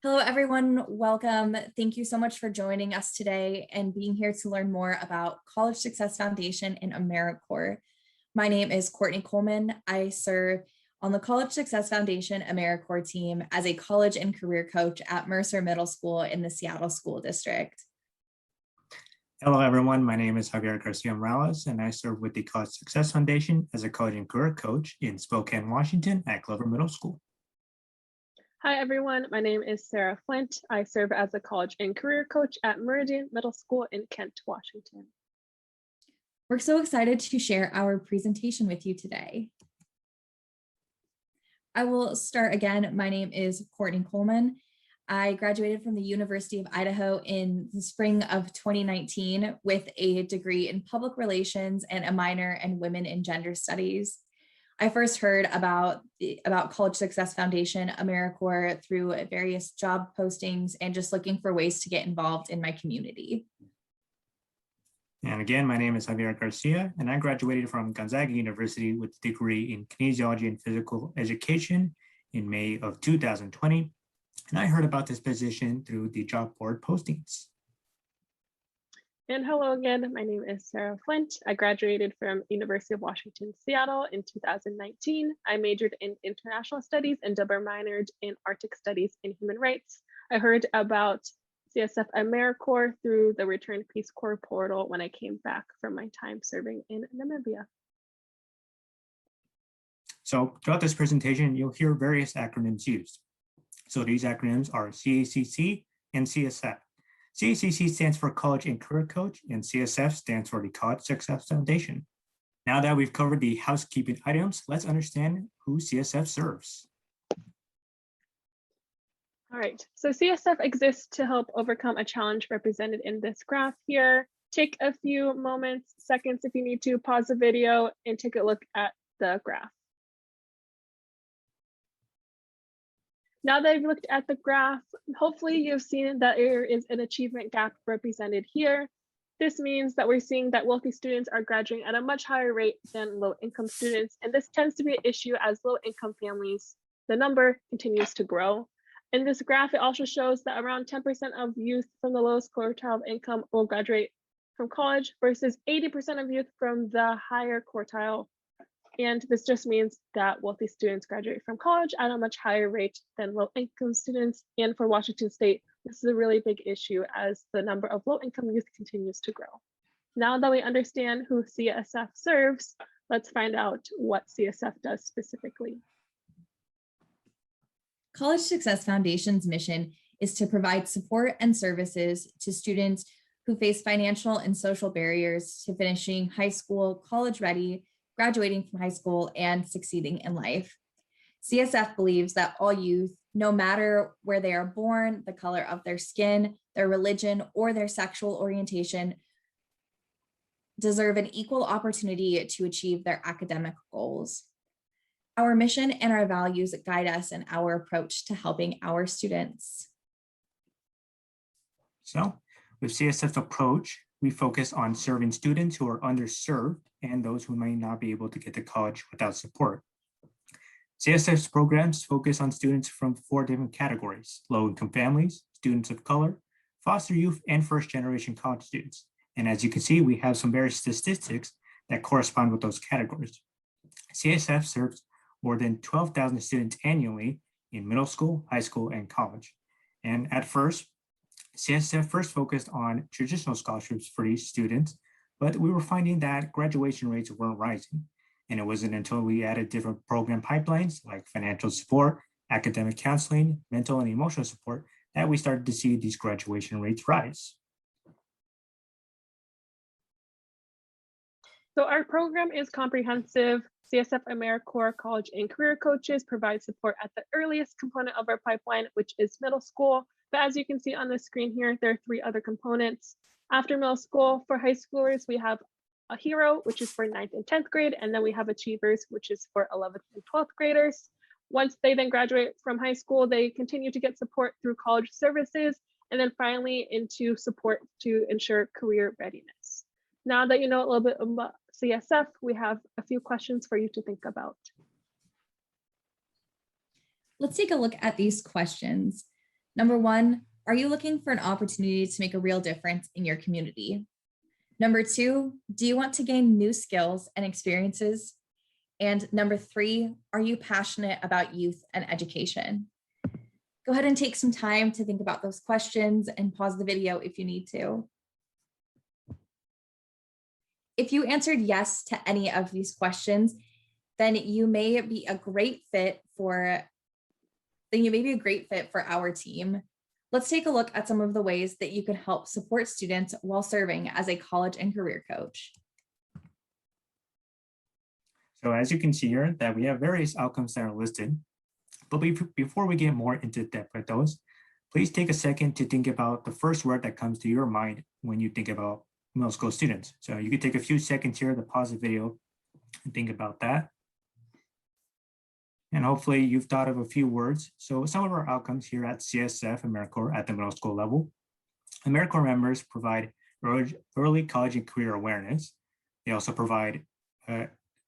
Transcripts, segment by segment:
Hello, everyone. Welcome. Thank you so much for joining us today and being here to learn more about College Success Foundation and Americorps. My name is Courtney Coleman. I serve on the College Success Foundation Americorps team as a college and career coach at Mercer Middle School in the Seattle School District. Hello, everyone. My name is Javier Garcia Morales, and I serve with the College Success Foundation as a college and career coach in Spokane, Washington at Glover Middle School. Hi, everyone. My name is Sarah Flint. I serve as a college and career coach at Meridian Middle School in Kent, Washington. We're so excited to share our presentation with you today. I will start again. My name is Courtney Coleman. I graduated from the University of Idaho in the spring of 2019 with a degree in public relations and a minor in women and gender studies. I first heard about College Success Foundation Americorps through various job postings and just looking for ways to get involved in my community. And again, my name is Javier Garcia, and I graduated from Gonzaga University with a degree in kinesiology and physical education in May of 2020. And I heard about this position through the job board postings. And hello again, my name is Sarah Flint. I graduated from University of Washington, Seattle in 2019. I majored in international studies and double minored in Arctic studies and human rights. I heard about CSF Americorps through the Return Peace Corps portal when I came back from my time serving in Namibia. So throughout this presentation, you'll hear various acronyms used. So these acronyms are CACC and CSF. CACC stands for College and Career Coach, and CSF stands for the College Success Foundation. Now that we've covered the housekeeping items, let's understand who CSF serves. All right, so CSF exists to help overcome a challenge represented in this graph here. Take a few moments, seconds if you need to, pause the video and take a look at the graph. Now that I've looked at the graph, hopefully you've seen that there is an achievement gap represented here. This means that we're seeing that wealthy students are graduating at a much higher rate than low-income students, and this tends to be an issue as low-income families, the number continues to grow. In this graph, it also shows that around 10% of youth from the lowest quartile of income will graduate from college versus 80% of youth from the higher quartile. And this just means that wealthy students graduate from college at a much higher rate than low-income students. And for Washington State, this is a really big issue as the number of low-income youth continues to grow. Now that we understand who CSF serves, let's find out what CSF does specifically. College Success Foundation's mission is to provide support and services to students who face financial and social barriers to finishing high school, college ready, graduating from high school, and succeeding in life. CSF believes that all youth, no matter where they are born, the color of their skin, their religion, or their sexual orientation, deserve an equal opportunity to achieve their academic goals. Our mission and our values guide us in our approach to helping our students. So with CSF's approach, we focus on serving students who are underserved and those who may not be able to get to college without support. CSF's programs focus on students from 4 different categories: low-income families, students of color, foster youth, and first-generation college students. And as you can see, we have some various statistics that correspond with those categories. CSF serves more than 12,000 students annually in middle school, high school, and college. And at first, CSF first focused on traditional scholarships for these students, but we were finding that graduation rates weren't rising. And it wasn't until we added different program pipelines like financial support, academic counseling, mental and emotional support that we started to see these graduation rates rise. So our program is comprehensive. CSF Americorps College and Career Coaches provide support at the earliest component of our pipeline, which is middle school. But as you can see on the screen here, there are 3 other components. After middle school, for high schoolers, we have a hero, which is for 9th and 10th grade, and then we have achievers, which is for 11th and 12th graders. Once they then graduate from high school, they continue to get support through college services, and then finally into support to ensure career readiness. Now that you know a little bit about CSF, we have a few questions for you to think about. Let's take a look at these questions. Number one, are you looking for an opportunity to make a real difference in your community? Number two, do you want to gain new skills and experiences? And number three, are you passionate about youth and education? Go ahead and take some time to think about those questions and pause the video if you need to. If you answered yes to any of these questions, then you may be a great fit for our team. Let's take a look at some of the ways that you can help support students while serving as a college and career coach. So as you can see here, that we have various outcomes that are listed. But before we get more into depth with those, please take a second to think about the first word that comes to your mind when you think about middle school students. So you can take a few seconds here to pause the video and think about that. And hopefully you've thought of a few words. So some of our outcomes here at CSF Americorps at the middle school level. Americorps members provide early college and career awareness. They also provide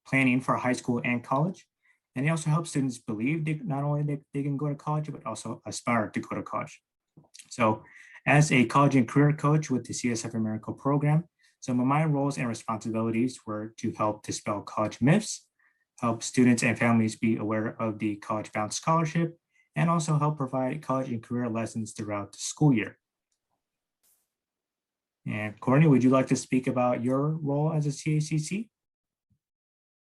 planning for high school and college. And they also help students believe not only they can go to college, but also aspire to go to college. So as a college and career coach with the CSF Americorps program, some of my roles and responsibilities were to help dispel college myths, help students and families be aware of the college-bound scholarship, and also help provide college and career lessons throughout the school year. And Courtney, would you like to speak about your role as a CACC?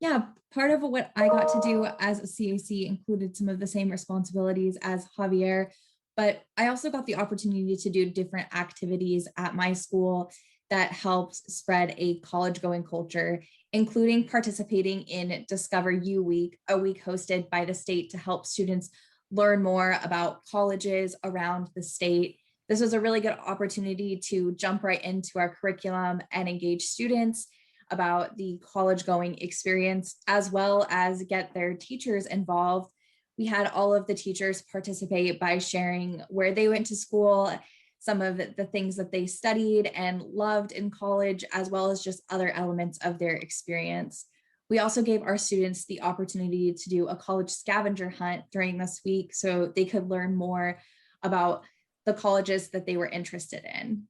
Yeah, part of what I got to do as a CAC included some of the same responsibilities as Javier, but I also got the opportunity to do different activities at my school that helps spread a college-going culture, including participating in Discover You Week, a week hosted by the state to help students learn more about colleges around the state. This was a really good opportunity to jump right into our curriculum and engage students about the college-going experience, as well as get their teachers involved. We had all of the teachers participate by sharing where they went to school, some of the things that they studied and loved in college, as well as just other elements of their experience. We also gave our students the opportunity to do a college scavenger hunt during this week so they could learn more about the colleges that they were interested in.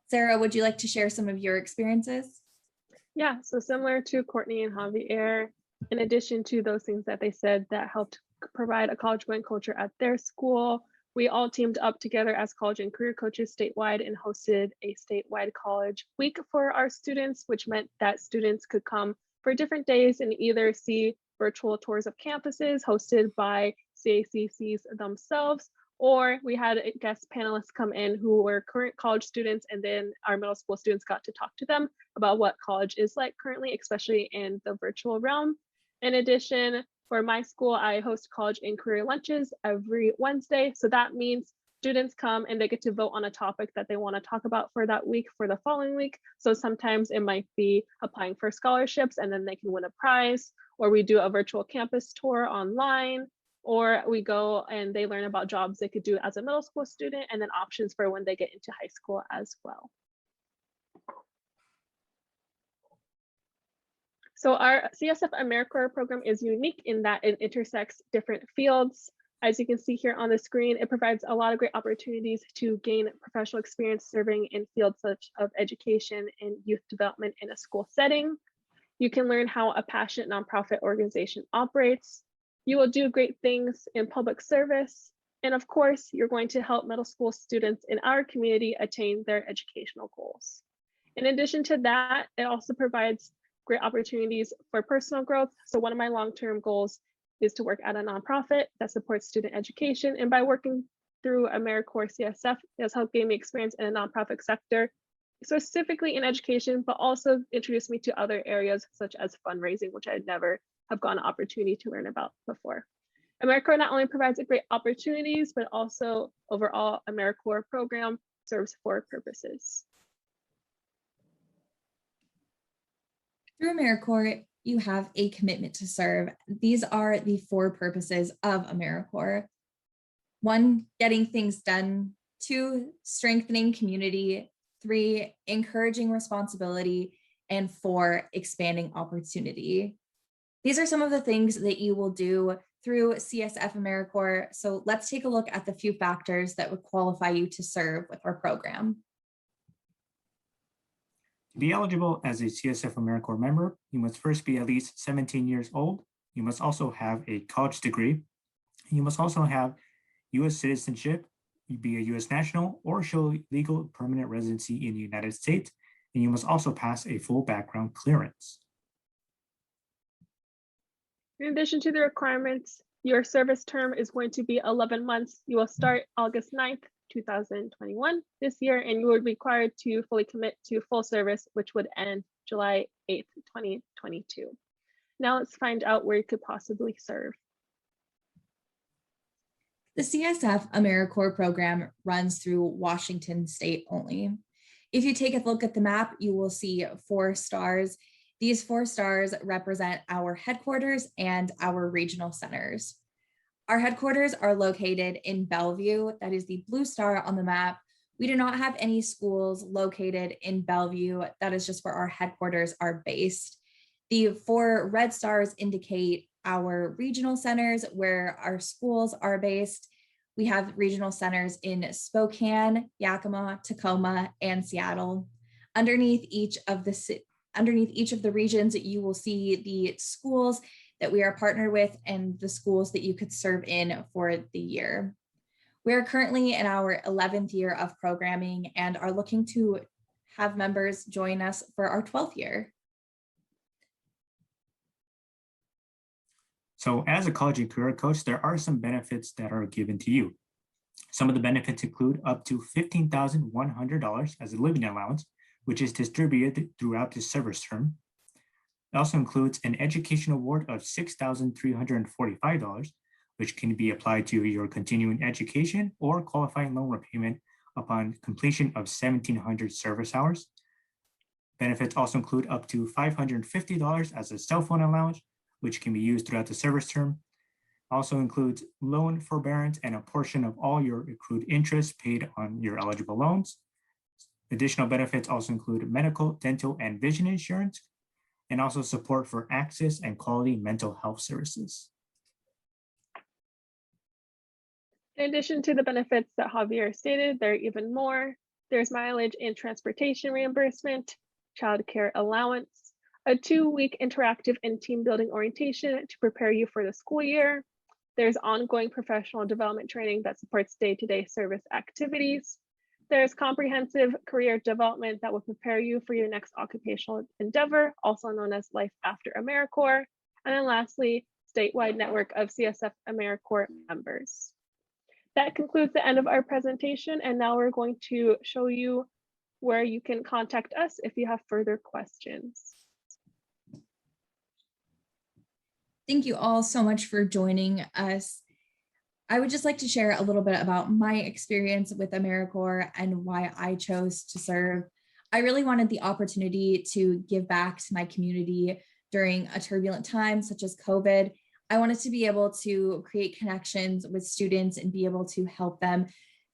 Sarah, would you like to share some of your experiences? Yeah, so similar to Courtney and Javier, in addition to those things that they said that helped provide a college-going culture at their school, we all teamed up together as college and career coaches statewide and hosted a statewide college week for our students, which meant that students could come for different days and either see virtual tours of campuses hosted by CACCs themselves, or we had guest panelists come in who were current college students, and then our middle school students got to talk to them about what college is like currently, especially in the virtual realm. In addition, for my school, I host college and career lunches every Wednesday. So that means students come and they get to vote on a topic that they want to talk about for that week, for the following week. So sometimes it might be applying for scholarships and then they can win a prize, or we do a virtual campus tour online, or we go and they learn about jobs they could do as a middle school student, and then options for when they get into high school as well. So our CSF Americorps program is unique in that it intersects different fields. As you can see here on the screen, it provides a lot of great opportunities to gain professional experience serving in fields such as education and youth development in a school setting. You can learn how a passionate nonprofit organization operates. You will do great things in public service. And of course, you're going to help middle school students in our community attain their educational goals. In addition to that, it also provides great opportunities for personal growth. So one of my long-term goals is to work at a nonprofit that supports student education. And by working through Americorps CSF, it has helped gain me experience in a nonprofit sector, specifically in education, but also introduced me to other areas such as fundraising, which I'd never have gotten an opportunity to learn about before. Americorps not only provides great opportunities, but also overall Americorps program serves four purposes. Through Americorps, you have a commitment to serve. These are the four purposes of Americorps. 1, getting things done. 2, strengthening community. 3, encouraging responsibility. And 4, expanding opportunity. These are some of the things that you will do through CSF Americorps. So let's take a look at the few factors that would qualify you to serve with our program. To be eligible as a CSF Americorps member, you must first be at least 17 years old. You must also have a college degree. You must also have U.S. citizenship, be a U.S. national, or show legal permanent residency in the United States. And you must also pass a full background clearance. In addition to the requirements, your service term is going to be 11 months. You will start August 9th, 2021 this year, and you will be required to fully commit to full service, which would end July 8th, 2022. Now let's find out where you could possibly serve. The CSF Americorps program runs through Washington state only. If you take a look at the map, you will see 4 stars. These 4 stars represent our headquarters and our regional centers. Our headquarters are located in Bellevue. That is the blue star on the map. We do not have any schools located in Bellevue. That is just where our headquarters are based. The 4 red stars indicate our regional centers where our schools are based. We have regional centers in Spokane, Yakima, Tacoma, and Seattle. Underneath each of the regions, you will see the schools that we are partnered with and the schools that you could serve in for the year. We are currently in our 11th year of programming and are looking to have members join us for our 12th year. So as a college and career coach, there are some benefits that are given to you. Some of the benefits include up to $15,100 as a living allowance, which is distributed throughout the service term. It also includes an education award of $6,345, which can be applied to your continuing education or qualifying loan repayment upon completion of 1,700 service hours. Benefits also include up to $550 as a cell phone allowance, which can be used throughout the service term. Also includes loan forbearance and a portion of all your accrued interest paid on your eligible loans. Additional benefits also include medical, dental, and vision insurance, and also support for access and quality mental health services. In addition to the benefits that Javier stated, there are even more. There's mileage and transportation reimbursement, childcare allowance, a 2-week interactive and team building orientation to prepare you for the school year. There's ongoing professional development training that supports day-to-day service activities. There's comprehensive career development that will prepare you for your next occupational endeavor, also known as Life After AmeriCorps. And then lastly, statewide network of CSF Americorps members. That concludes the end of our presentation. And now we're going to show you where you can contact us if you have further questions. Thank you all so much for joining us. I would just like to share a little bit about my experience with AmeriCorps and why I chose to serve. I really wanted the opportunity to give back to my community during a turbulent time such as COVID. I wanted to be able to create connections with students and be able to help them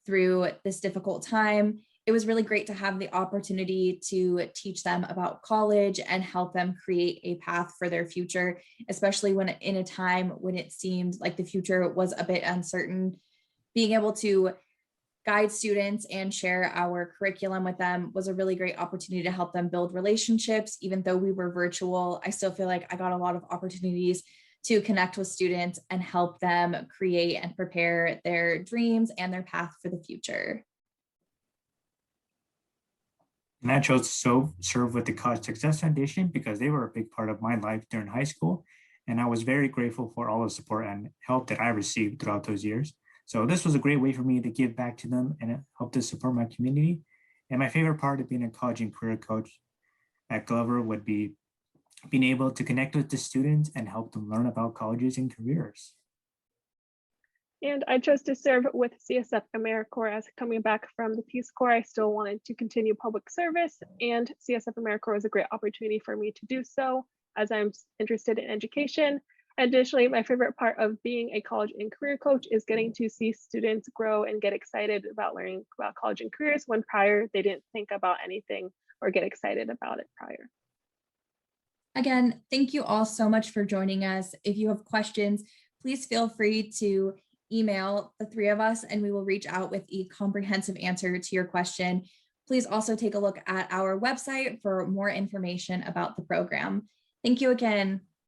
through this difficult time. It was really great to have the opportunity to teach them about college and help them create a path for their future, especially when in a time when it seemed like the future was a bit uncertain. Being able to guide students and share our curriculum with them was a really great opportunity to help them build relationships. Even though we were virtual, I still feel like I got a lot of opportunities to connect with students and help them create and prepare their dreams and their path for the future. And I chose to serve with the College Success Foundation because they were a big part of my life during high school. And I was very grateful for all the support and help that I received throughout those years. So this was a great way for me to give back to them and help to support my community. And my favorite part of being a college and career coach at Glover would be being able to connect with the students and help them learn about colleges and careers. And I chose to serve with CSF Americorps. As coming back from the Peace Corps, I still wanted to continue public service, and CSF Americorps was a great opportunity for me to do so, as I'm interested in education. Additionally, my favorite part of being a college and career coach is getting to see students grow and get excited about learning about college and careers when prior they didn't think about anything or get excited about it prior. Again, thank you all so much for joining us. If you have questions, please feel free to email the three of us and we will reach out with a comprehensive answer to your question. Please also take a look at our website for more information about the program. Thank you again.